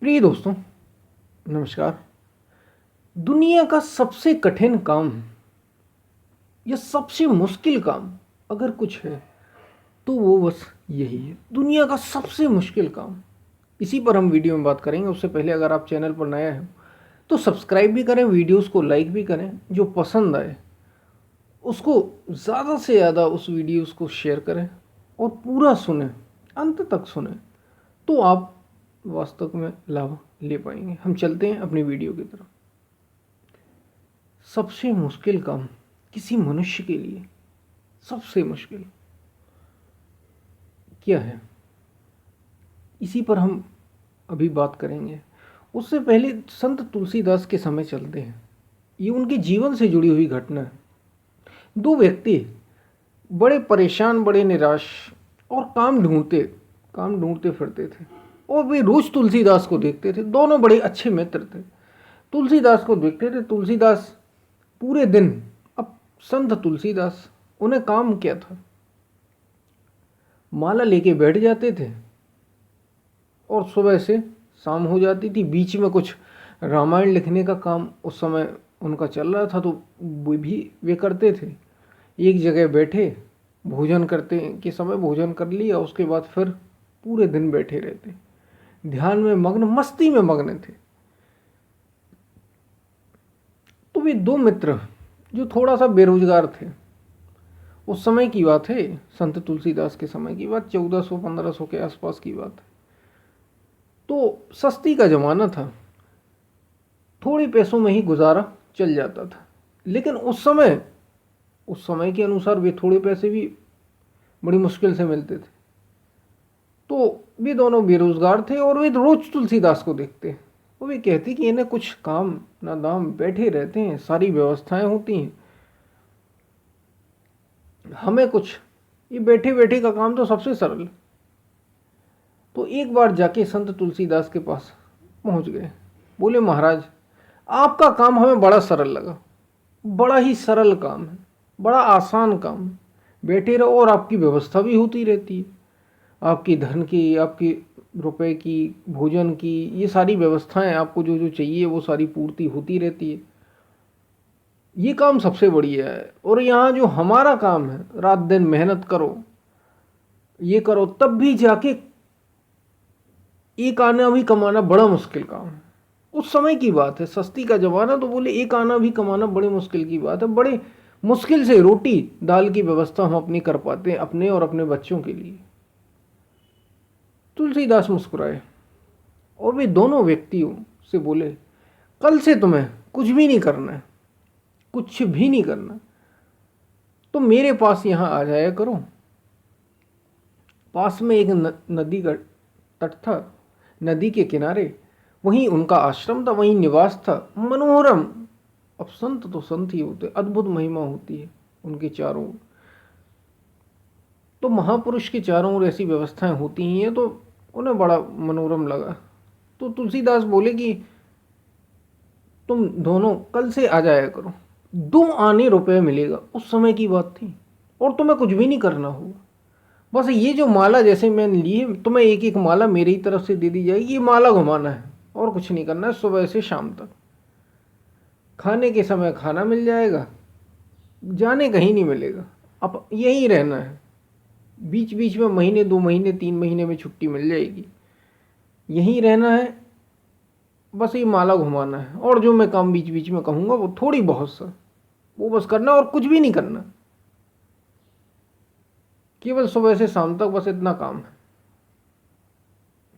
प्रिय दोस्तों, नमस्कार। दुनिया का सबसे कठिन काम या सबसे मुश्किल काम अगर कुछ है तो वो बस यही है। दुनिया का सबसे मुश्किल काम, इसी पर हम वीडियो में बात करेंगे। उससे पहले अगर आप चैनल पर नया हैं तो सब्सक्राइब भी करें, वीडियोस को लाइक भी करें। जो पसंद आए उसको ज़्यादा से ज़्यादा उस वीडियोस को शेयर करें और पूरा सुने, अंत तक सुने, तो आप वास्तव में लाभ ले पाएंगे। हम चलते हैं अपनी वीडियो की तरफ। सबसे मुश्किल काम किसी मनुष्य के लिए, सबसे मुश्किल क्या है, इसी पर हम अभी बात करेंगे। उससे पहले संत तुलसीदास के समय चलते हैं। ये उनके जीवन से जुड़ी हुई घटना है। दो व्यक्ति बड़े परेशान, बड़े निराश और काम ढूंढते फिरते थे और वे रोज तुलसीदास को देखते थे। दोनों बड़े अच्छे मित्र थे। तुलसीदास को देखते थे। तुलसीदास पूरे दिन, अब संत तुलसीदास, उन्हें काम क्या था, माला लेके बैठ जाते थे और सुबह से शाम हो जाती थी। बीच में कुछ रामायण लिखने का काम उस समय उनका चल रहा था तो वो भी वे करते थे। एक जगह बैठे, भोजन करते के समय भोजन कर लिया, उसके बाद फिर पूरे दिन बैठे रहते, ध्यान में मग्न, मस्ती में मग्न थे। तो वे दो मित्र जो थोड़ा सा बेरोजगार थे, उस समय की बात है, संत तुलसीदास के समय की बात, 1400-1500 के आसपास की बात है। तो सस्ती का ज़माना था, थोड़े पैसों में ही गुजारा चल जाता था। लेकिन उस समय के अनुसार वे थोड़े पैसे भी बड़ी मुश्किल से मिलते थे। तो वे दोनों बेरोजगार थे और वे रोज तुलसीदास को देखते। वो भी कहती कि इन्हें कुछ काम ना दाम, बैठे रहते हैं, सारी व्यवस्थाएं होती हैं, हमें कुछ, ये बैठे बैठे का काम तो सबसे सरल। तो एक बार जाके संत तुलसीदास के पास पहुंच गए। बोले, महाराज, आपका काम हमें बड़ा सरल लगा, बड़ा ही सरल काम है, बड़ा आसान काम है। बैठे रहो और आपकी व्यवस्था भी होती रहती है, आपकी धन की, आपकी रुपए की, भोजन की, ये सारी व्यवस्थाएं, आपको जो जो चाहिए वो सारी पूर्ति होती रहती है। ये काम सबसे बढ़िया है। और यहाँ जो हमारा काम है, रात दिन मेहनत करो, ये करो, तब भी जाके एक आना भी कमाना बड़ा मुश्किल काम है। उस समय की बात है, सस्ती का जमाना। तो बोले, एक आना भी कमाना बड़े मुश्किल की बात है। बड़े मुश्किल से रोटी दाल की व्यवस्था हम अपनी कर पाते हैं, अपने और अपने बच्चों के लिए। तुलसीदास मुस्कुराए और वे दोनों व्यक्तियों से बोले, कल से तुम्हें कुछ भी नहीं करना है, कुछ भी नहीं करना, तो मेरे पास यहाँ आ जाया करो। पास में एक नदी का तट था, नदी के किनारे वहीं उनका आश्रम था, वहीं निवास था, मनोरम। अब संत तो संत ही होते, अद्भुत महिमा होती है उनके चारों ओर। तो महापुरुष के चारों ओर ऐसी व्यवस्थाएं होती ही हैं, तो उन्हें बड़ा मनोरम लगा। तो तुलसीदास बोले कि तुम दोनों कल से आ जाया करो, 2 आने मिलेगा। उस समय की बात थी। और तुम्हें कुछ भी नहीं करना होगा, बस ये जो माला जैसे मैंने ली है, तुम्हें एक एक माला मेरी तरफ से दे दी जाएगी, ये माला घुमाना है और कुछ नहीं करना है। सुबह से शाम तक खाने के समय खाना मिल जाएगा, जाने कहीं नहीं मिलेगा, अब यहीं रहना है। बीच बीच में महीने, 2 महीने, 3 महीने में छुट्टी मिल जाएगी, यहीं रहना है, बस ये माला घुमाना है। और जो मैं काम बीच बीच में कहूँगा वो थोड़ी बहुत सा, वो बस करना और कुछ भी नहीं करना, केवल सुबह से शाम तक बस इतना काम है,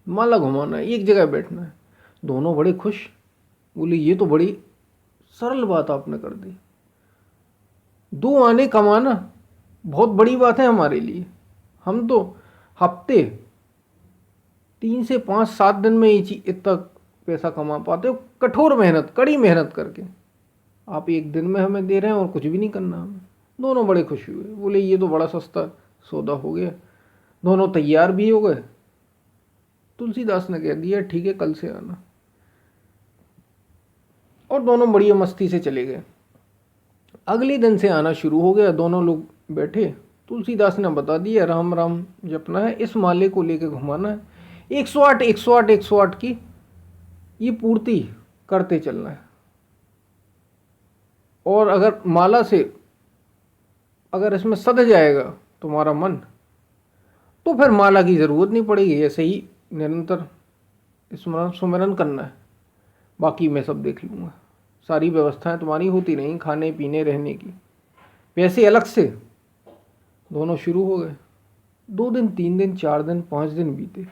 माला घुमाना है, एक जगह बैठना है। दोनों बड़े खुश। बोले, ये तो बड़ी सरल बात आपने कर दी। 2 आने कमाना बहुत बड़ी बात है हमारे लिए। हम तो हफ्ते 3 से 5, 7 दिन में इतना पैसा कमा पाते हो, कठोर मेहनत, कड़ी मेहनत करके। आप एक दिन में हमें दे रहे हैं और कुछ भी नहीं करना हमें। दोनों बड़े खुश हुए। बोले, ये तो बड़ा सस्ता सौदा हो गया। दोनों तैयार भी हो गए। तुलसीदास ने कह दिया, ठीक है, कल से आना। और दोनों बढ़िया मस्ती से चले गए। अगले दिन से आना शुरू हो गया। दोनों लोग बैठे, तुलसीदास ने बता दिया, राम राम जपना है, इस माले को लेके घुमाना है, 108 108 108 की ये पूर्ति करते चलना है। और अगर माला से अगर इसमें सध जाएगा तुम्हारा मन, तो फिर माला की ज़रूरत नहीं पड़ेगी। ऐसे ही निरंतर स्मरण सुमिरन करना है, बाकी मैं सब देख लूँगा। सारी व्यवस्थाएं तुम्हारी होती नहीं, खाने पीने रहने की। पैसे अलग से, दोनों शुरू हो गए। 2 दिन 3 दिन 4 दिन 5 दिन बीते।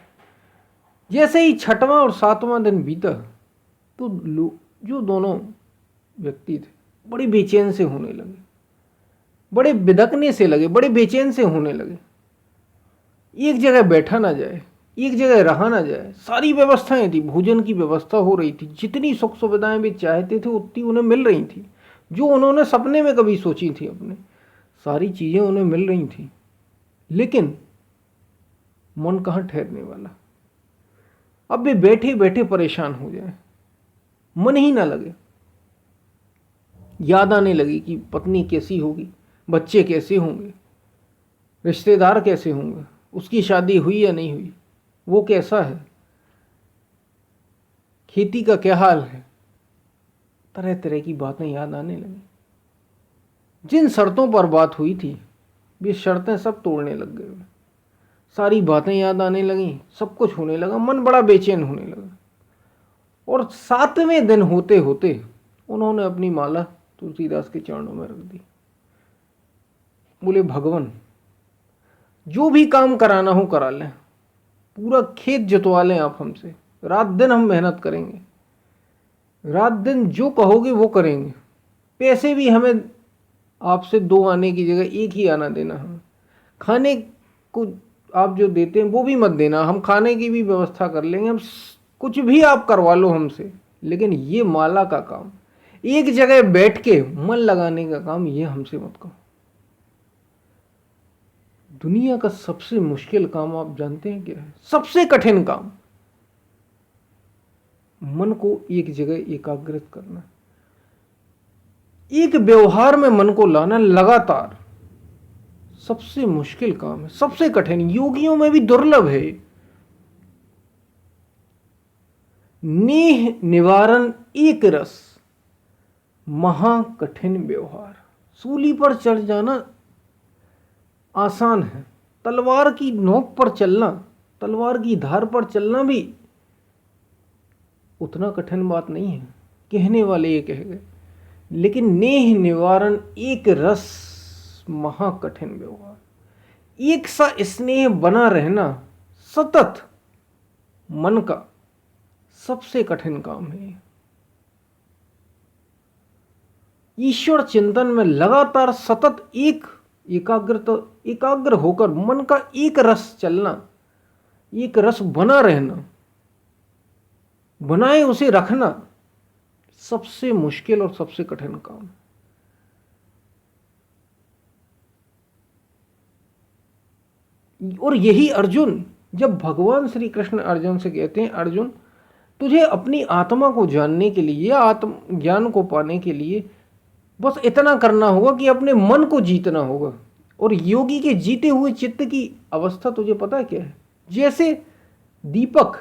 जैसे ही 6वां और 7वां दिन बीता तो जो दोनों व्यक्ति थे बड़े बेचैन से होने लगे, बड़े बिदकने से लगे, बड़े बेचैन से होने लगे। एक जगह बैठा ना जाए, एक जगह रहा ना जाए। सारी व्यवस्थाएं थी, भोजन की व्यवस्था हो रही थी, जितनी सुख सुविधाएं भी चाहते थे उतनी उन्हें मिल रही थी, जो उन्होंने सपने में कभी सोची थी अपने, सारी चीज़ें उन्हें मिल रही थी। लेकिन मन कहाँ ठहरने वाला। अब वे बैठे बैठे परेशान हो जाए, मन ही ना लगे। याद आने लगी कि पत्नी कैसी होगी, बच्चे कैसे होंगे, रिश्तेदार कैसे होंगे, उसकी शादी हुई या नहीं हुई, वो कैसा है, खेती का क्या हाल है। तरह तरह की बातें याद आने लगी। जिन शर्तों पर बात हुई थी वे शर्तें सब तोड़ने लग गए। सारी बातें याद आने लगी, सब कुछ होने लगा, मन बड़ा बेचैन होने लगा। और 7वें दिन होते होते उन्होंने अपनी माला तुलसीदास के चरणों में रख दी। बोले, भगवान जो भी काम कराना हो करा लें, पूरा खेत जुतवा लें आप हमसे, रात दिन हम मेहनत करेंगे, रात दिन जो कहोगे वो करेंगे। पैसे भी हमें आपसे 2 आने की जगह 1 ही आना देना। हम खाने को आप जो देते हैं वो भी मत देना, हम खाने की भी व्यवस्था कर लेंगे, हम कुछ भी आप करवा लो हमसे, लेकिन ये माला का काम, एक जगह बैठ के मन लगाने का काम, ये हमसे मत करो। दुनिया का सबसे मुश्किल काम आप जानते हैं क्या है? सबसे कठिन काम मन को एक जगह एकाग्रित करना, एक व्यवहार में मन को लाना लगातार, सबसे मुश्किल काम है, सबसे कठिन, योगियों में भी दुर्लभ है। नेह निवारण एक रस, महाकठिन व्यवहार। सूली पर चढ़ जाना आसान है, तलवार की नोक पर चलना, तलवार की धार पर चलना भी उतना कठिन बात नहीं है, कहने वाले ये कह गए। लेकिन नेह निवारण एक रस, महाकठिन व्यवहार, एक सा स्नेह बना रहना सतत, मन का सबसे कठिन काम है। ईश्वर चिंतन में लगातार सतत एकाग्र होकर मन का एक रस चलना, एक रस बना रहना, बनाए उसे रखना सबसे मुश्किल और सबसे कठिन काम। और यही अर्जुन, जब भगवान श्री कृष्ण अर्जुन से कहते हैं, अर्जुन तुझे अपनी आत्मा को जानने के लिए या आत्म ज्ञान को पाने के लिए बस इतना करना होगा कि अपने मन को जीतना होगा। और योगी के जीते हुए चित्त की अवस्था तुझे पता है क्या है? जैसे दीपक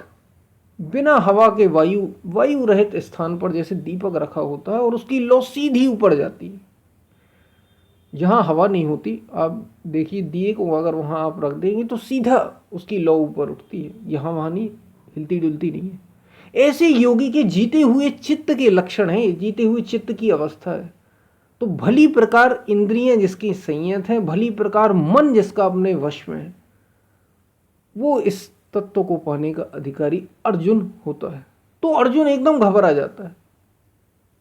बिना हवा के वायु रहित स्थान पर जैसे दीपक रखा होता है और उसकी लौ सीधी ऊपर जाती है, जहाँ हवा नहीं होती। आप देखिए दिए को अगर वहाँ आप रख देंगे तो सीधा उसकी लौ ऊपर उठती है, यहाँ वहाँ नहीं हिलती डुलती नहीं है। ऐसे योगी के जीते हुए चित्त के लक्षण है, जीते हुए चित्त की अवस्था है। तो भली प्रकार इंद्रियां जिसकी संयत हैं, भली प्रकार मन जिसका अपने वश में है, वो इस तत्व को पाने का अधिकारी अर्जुन होता है। तो अर्जुन एकदम घबरा जाता है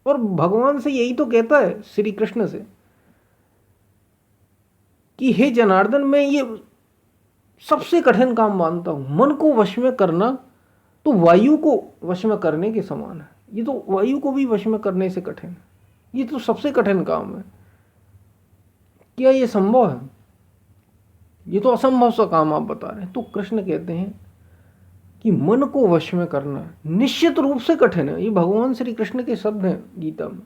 और भगवान से यही तो कहता है, श्री कृष्ण से, कि हे जनार्दन मैं ये सबसे कठिन काम मानता हूं। मन को वश में करना तो वायु को वश में करने के समान है, ये तो वायु को भी वश में करने से कठिन है, ये तो सबसे कठिन काम है। क्या ये संभव है? ये तो असंभव सा काम आप बता रहे हैं। तो कृष्ण कहते हैं कि मन को वश में करना निश्चित रूप से कठिन है। ये भगवान श्री कृष्ण के शब्द हैं गीता में।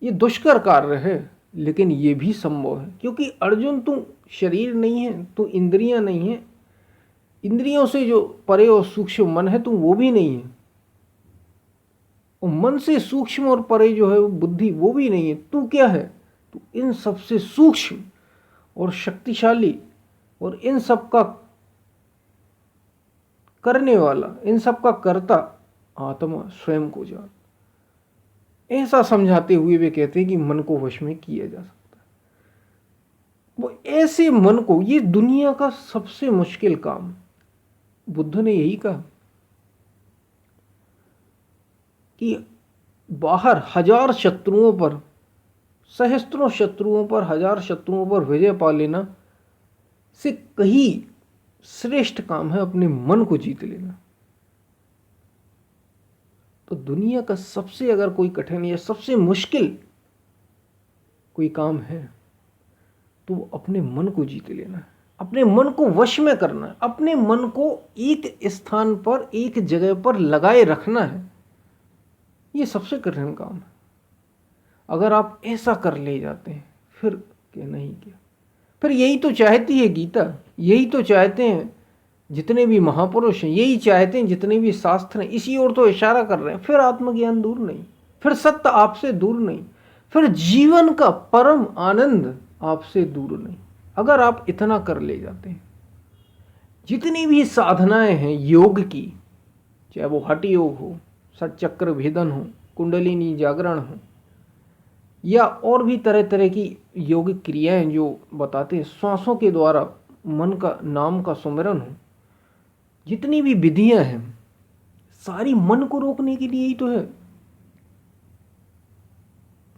ये दुष्कर कार्य है, लेकिन ये भी संभव है, क्योंकि अर्जुन तू शरीर नहीं है, तू इंद्रियां नहीं है, इंद्रियों से जो परे और सूक्ष्म मन है तू वो भी नहीं है। और मन से सूक्ष्म और परे जो है वो बुद्धि, वो भी नहीं है। तू क्या है? तू इन सबसे सूक्ष्म और शक्तिशाली और इन सब का करने वाला, इन सब का कर्ता आत्मा स्वयं को जान। ऐसा समझाते हुए वे कहते हैं कि मन को वश में किया जा सकता है। वो ऐसे मन को, ये दुनिया का सबसे मुश्किल काम, बुद्ध ने यही कहा कि बाहर हजार शत्रुओं पर, सहस्त्रों शत्रुओं पर, हजार शत्रुओं पर विजय पा लेना से कहीं श्रेष्ठ काम है अपने मन को जीत लेना। तो दुनिया का सबसे अगर कोई कठिन या सबसे मुश्किल कोई काम है तो वो अपने मन को जीत लेना है, अपने मन को वश में करना है, अपने मन को एक स्थान पर, एक जगह पर लगाए रखना है। ये सबसे कठिन काम है। अगर आप ऐसा कर ले जाते हैं फिर क्या नहीं क्या, फिर यही तो चाहती है गीता, यही तो चाहते हैं जितने भी महापुरुष हैं, यही चाहते हैं जितने भी शास्त्र हैं, इसी ओर तो इशारा कर रहे हैं। फिर आत्मज्ञान दूर नहीं, फिर सत्य आपसे दूर नहीं, फिर जीवन का परम आनंद आपसे दूर नहीं। अगर आप इतना कर ले जाते हैं, जितनी भी साधनाएं हैं योग की, चाहे वो हठ योग हो, षटचक्र भेदन हो, कुंडलिनी जागरण हो, या और भी तरह तरह की योगिक क्रियाएं जो बताते हैं, श्वासों के द्वारा मन का, नाम का सुमिरन हो, जितनी भी विधियां हैं सारी मन को रोकने के लिए ही तो है।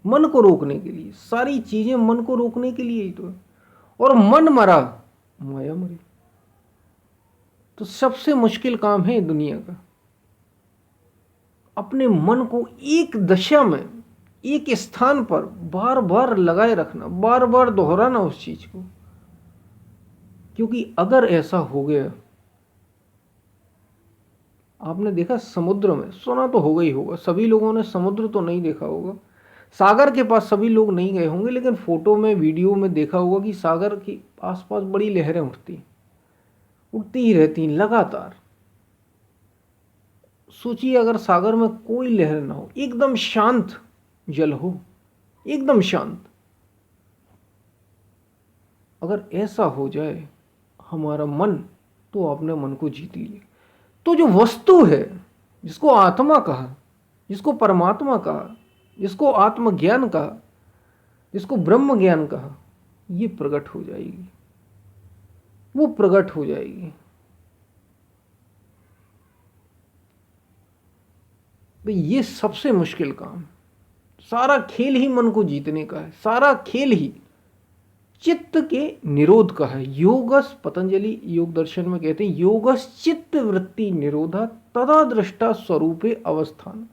मन को रोकने के लिए, सारी चीजें मन को रोकने के लिए ही तो है। और मन मरा माया मरी। तो सबसे मुश्किल काम है दुनिया का, अपने मन को एक दशा में, एक स्थान पर बार बार लगाए रखना, बार बार दोहराना उस चीज को। क्योंकि अगर ऐसा हो गया, आपने देखा समुद्र में, सुना तो होगा ही होगा, सभी लोगों ने समुद्र तो नहीं देखा होगा, सागर के पास सभी लोग नहीं गए होंगे, लेकिन फोटो में, वीडियो में देखा होगा कि सागर के आसपास बड़ी लहरें उठती ही रहती लगातार। सोचिए अगर सागर में कोई लहर ना हो, एकदम शांत जल हो, एकदम शांत, अगर ऐसा हो जाए हमारा मन, तो आपने मन को जीत लिया। तो जो वस्तु है, जिसको आत्मा कहा, जिसको परमात्मा कहा, जिसको आत्मज्ञान कहा, जिसको ब्रह्म ज्ञान कहा, ये प्रकट हो जाएगी, वो प्रकट हो जाएगी। तो ये सबसे मुश्किल काम, सारा खेल ही मन को जीतने का है, सारा खेल ही चित्त के निरोध का है। योगस, पतंजलि योग दर्शन में कहते हैं, योगस चित्त वृत्ति निरोधा तदा दृष्टा स्वरूपे अवस्थान।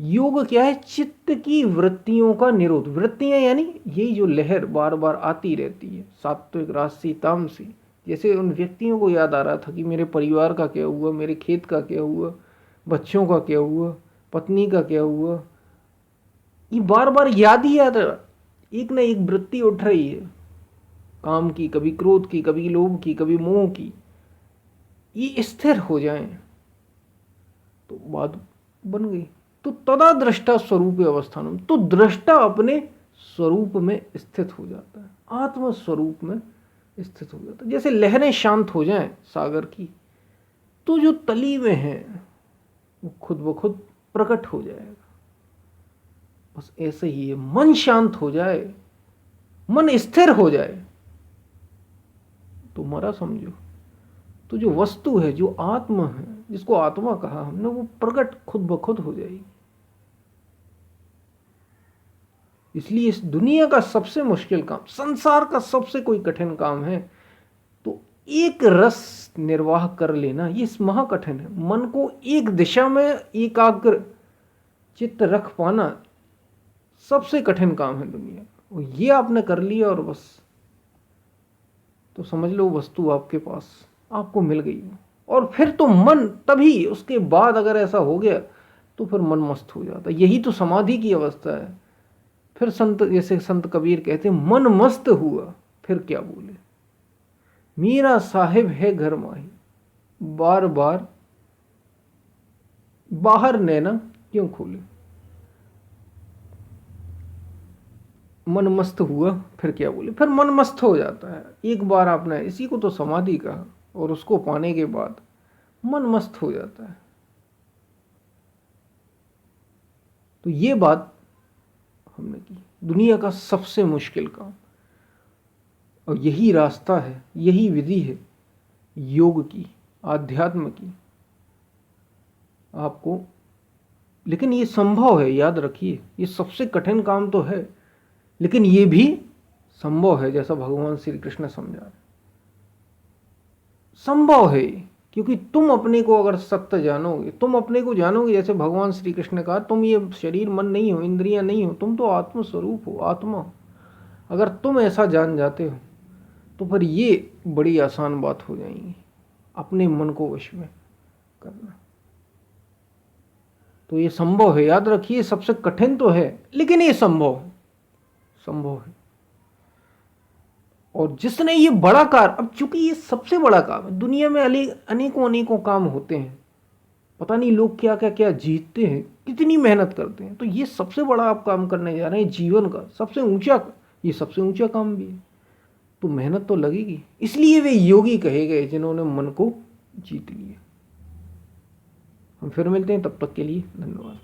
योग क्या है? चित्त की वृत्तियों का निरोध। वृत्तियां यानी यही जो लहर बार बार आती रहती है, सात्विक, राजसी, तामसी। जैसे उन व्यक्तियों को याद आ रहा था कि मेरे परिवार का क्या हुआ, मेरे खेत का क्या हुआ, बच्चों का क्या हुआ, पत्नी का क्या हुआ, ये बार बार याद ही याद, एक ना एक वृत्ति उठ रही है, काम की, कभी क्रोध की, कभी लोभ की, कभी मोह की। ये स्थिर हो जाए तो बात बन गई। तो तदा दृष्टा स्वरूप अवस्थानम, तो दृष्टा अपने स्वरूप में स्थित हो जाता है, आत्म स्वरूप में स्थित हो जाता है। जैसे लहरें शांत हो जाएं सागर की, तो जो तली में है वो खुद ब खुद प्रकट हो जाएगा। बस ऐसे ही है, मन शांत हो जाए, मन स्थिर हो जाए, तुम्हारा समझो, तो जो वस्तु है, जो आत्मा है, जिसको आत्मा कहा हमने, वो प्रकट खुद ब खुद हो जाएगी। इसलिए इस दुनिया का सबसे मुश्किल काम, संसार का सबसे कोई कठिन काम है तो एक रस निर्वाह कर लेना, ये महाकठिन है। मन को एक दिशा में एकाग्र चित्त रख पाना सबसे कठिन काम है दुनिया का। और ये आपने कर लिया और बस, तो समझ लो वस्तु आपके पास, आपको मिल गई। और फिर तो मन, तभी उसके बाद अगर ऐसा हो गया तो फिर मन मस्त हो जाता है। यही तो समाधि की अवस्था है। फिर संत, जैसे संत कबीर कहते हैं, मन मस्त हुआ फिर क्या बोले, मेरा साहिब है घर माही, बार बार बाहर नैना क्यों खोले। मन मस्त हुआ फिर क्या बोले, फिर मन मस्त हो जाता है। एक बार आपने, इसी को तो समाधि कहा, और उसको पाने के बाद मन मस्त हो जाता है। तो ये बात हमने की, दुनिया का सबसे मुश्किल काम, और यही रास्ता है, यही विधि है योग की, आध्यात्म की। आपको, लेकिन ये संभव है, याद रखिए, ये सबसे कठिन काम तो है, लेकिन ये भी संभव है, जैसा भगवान श्री कृष्ण समझा रहे। संभव है, क्योंकि तुम अपने को अगर सत्य जानोगे, तुम अपने को जानोगे, जैसे भगवान श्री कृष्ण ने कहा, तुम ये शरीर मन नहीं हो, इंद्रियां नहीं हो, तुम तो आत्म स्वरूप हो, आत्मा। अगर तुम ऐसा जान जाते हो तो फिर ये बड़ी आसान बात हो जाएगी, अपने मन को वश में करना। तो ये संभव है, याद रखिए, सबसे कठिन तो है, लेकिन ये संभव है, संभव है। और जिसने ये बड़ा कार्य, अब चूंकि ये सबसे बड़ा काम है, दुनिया में अनेकों अनेकों काम होते हैं, पता नहीं लोग क्या क्या क्या जीतते हैं, कितनी मेहनत करते हैं, तो ये सबसे बड़ा आप काम करने जा रहे हैं, जीवन का सबसे ऊंचा, ये सबसे ऊंचा काम भी है, तो मेहनत तो लगेगी। इसलिए वे योगी कहे गए, जिन्होंने मन को जीत लिया। हम फिर मिलते हैं, तब तक के लिए धन्यवाद।